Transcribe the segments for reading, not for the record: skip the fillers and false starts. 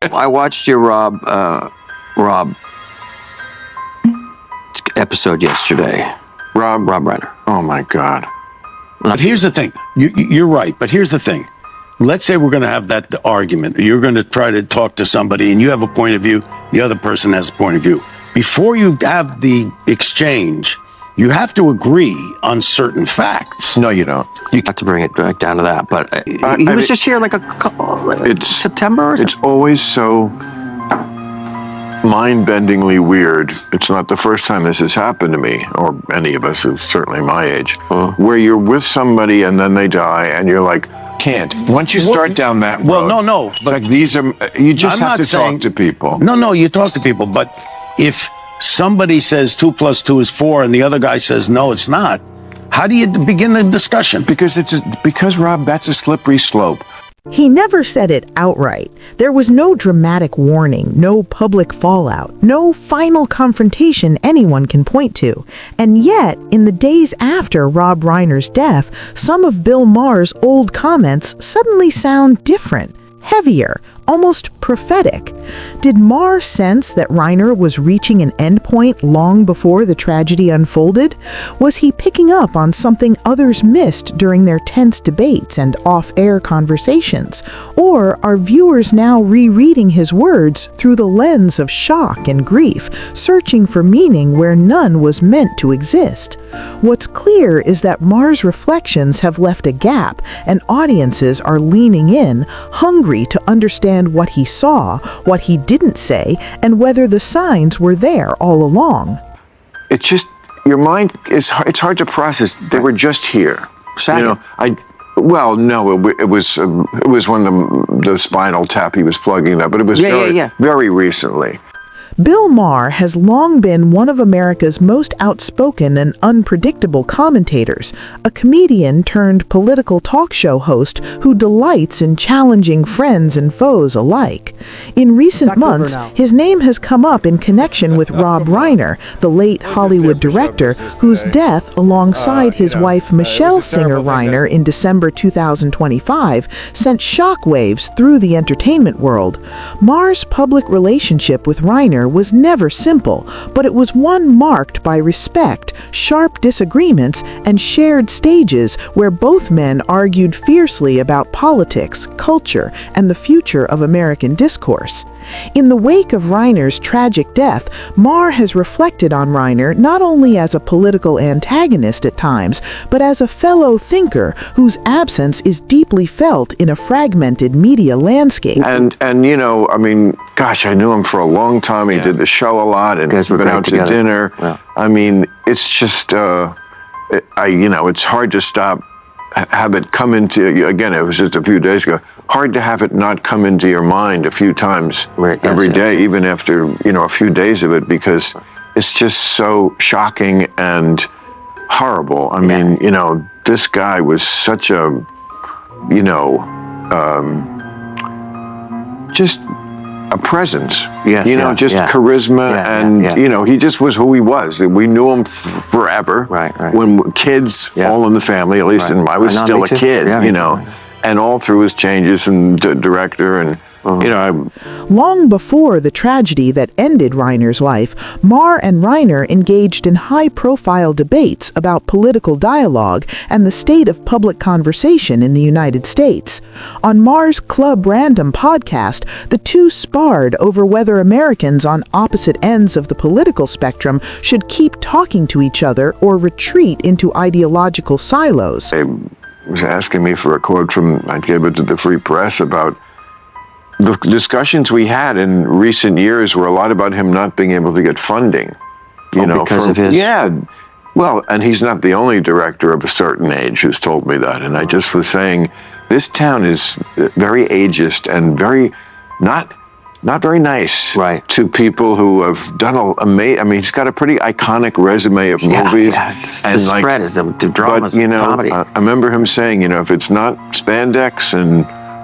I watched your Rob episode yesterday. Rob Reiner. Oh my God. But here's the thing. You're right. But here's the thing. Let's say we're going to have that argument. You're going to try to talk to somebody and you have a point of view. The other person has a point of view. Before you have the exchange, you have to agree on certain facts. No, you don't. You got to bring it back down to that. But he was just here like September or something. It's always so mind-bendingly weird. It's not the first time this has happened to me, or any of us, who's certainly my age, where you're with somebody and then they die and you're like, can't. Once you start down that road, well, no. But like these are, you just have to talk to people. No, you talk to people. But if somebody says 2 + 2 is 4 and the other guy says, no, it's not, how do you begin the discussion? Because Rob, that's a slippery slope. He never said it outright. There was no dramatic warning, no public fallout, no final confrontation anyone can point to. And yet, in the days after Rob Reiner's death, some of Bill Maher's old comments suddenly sound different, heavier, almost prophetic. Did Maher sense that Reiner was reaching an endpoint long before the tragedy unfolded? Was he picking up on something others missed during their tense debates and off-air conversations? Or are viewers now rereading his words through the lens of shock and grief, searching for meaning where none was meant to exist? What's clear is that Maher's reflections have left a gap, and audiences are leaning in, hungry to understand what he saw, what he didn't say, and whether the signs were there all along. It's just, your mind is hard, it's hard to process. They were just here. Second. You know, it was when the spinal tap he was plugging that, but it was very recently. Bill Maher has long been one of America's most outspoken and unpredictable commentators, a comedian turned political talk show host who delights in challenging friends and foes alike. In recent months, his name has come up in connection with Rob Reiner, the late Hollywood director whose death alongside his wife Michelle Singer Reiner in December 2025 sent shockwaves through the entertainment world. Maher's public relationship with Reiner was never simple, but it was one marked by respect, sharp disagreements, and shared stages where both men argued fiercely about politics, culture, and the future of American discourse. In the wake of Reiner's tragic death, Maher has reflected on Reiner not only as a political antagonist at times, but as a fellow thinker whose absence is deeply felt in a fragmented media landscape. And you know, I mean, gosh, I knew him for a long time. He did the show a lot, and we've been out to dinner. Yeah. I mean, it's just, it's hard to have it come into you. Again, it was just a few days ago. Hard to have it not come into your mind a few times every day, even after, a few days of it, because it's just so shocking and horrible. I mean, this guy was such a, just a presence, charisma, and he just was who he was. We knew him forever. Right. When kids, all in the family, at least I was still a kid, and all through his changes and director and. Long before the tragedy that ended Reiner's life, Maher and Reiner engaged in high-profile debates about political dialogue and the state of public conversation in the United States. On Maher's Club Random podcast, the two sparred over whether Americans on opposite ends of the political spectrum should keep talking to each other or retreat into ideological silos. He was asking me for a quote I gave it to the Free Press about the discussions we had in recent years were a lot about him not being able to get funding. Because of his... Yeah. Well, and he's not the only director of a certain age who's told me that. And I just was saying, this town is very ageist and very not very nice to people who have done he's got a pretty iconic resume of movies. Yeah, and the spread is the dramas and comedy. I remember him saying, if it's not spandex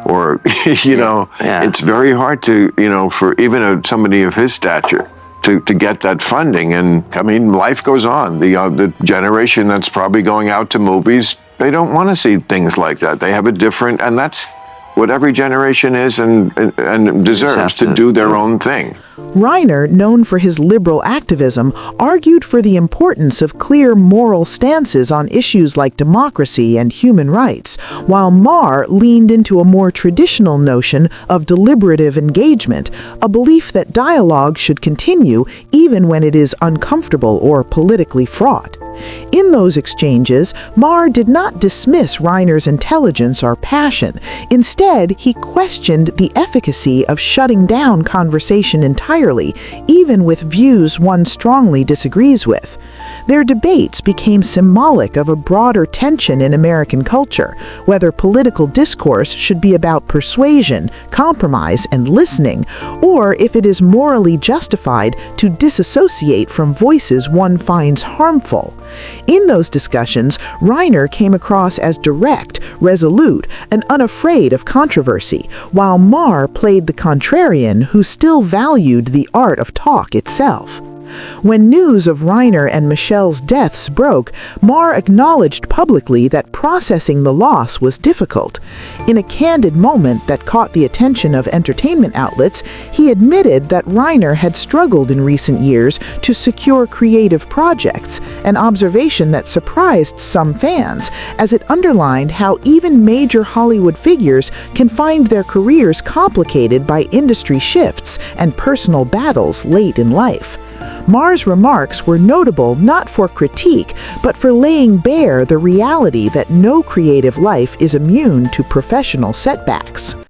or it's very hard to, for even somebody of his stature to get that funding. And I mean, life goes on. The generation that's probably going out to movies, they don't want to see things like that. They have a different, and that's what every generation is and deserves to do their own thing. Reiner, known for his liberal activism, argued for the importance of clear moral stances on issues like democracy and human rights, while Maher leaned into a more traditional notion of deliberative engagement, a belief that dialogue should continue even when it is uncomfortable or politically fraught. In those exchanges, Maher did not dismiss Reiner's intelligence or passion. Instead, he questioned the efficacy of shutting down conversation entirely, even with views one strongly disagrees with. Their debates became symbolic of a broader tension in American culture, whether political discourse should be about persuasion, compromise, and listening, or if it is morally justified to disassociate from voices one finds harmful. In those discussions, Reiner came across as direct, resolute, and unafraid of controversy, while Maher played the contrarian who still valued the art of talk itself. When news of Reiner and Michelle's deaths broke, Maher acknowledged publicly that processing the loss was difficult. In a candid moment that caught the attention of entertainment outlets, he admitted that Reiner had struggled in recent years to secure creative projects, an observation that surprised some fans, as it underlined how even major Hollywood figures can find their careers complicated by industry shifts and personal battles late in life. Maher's remarks were notable not for critique, but for laying bare the reality that no creative life is immune to professional setbacks.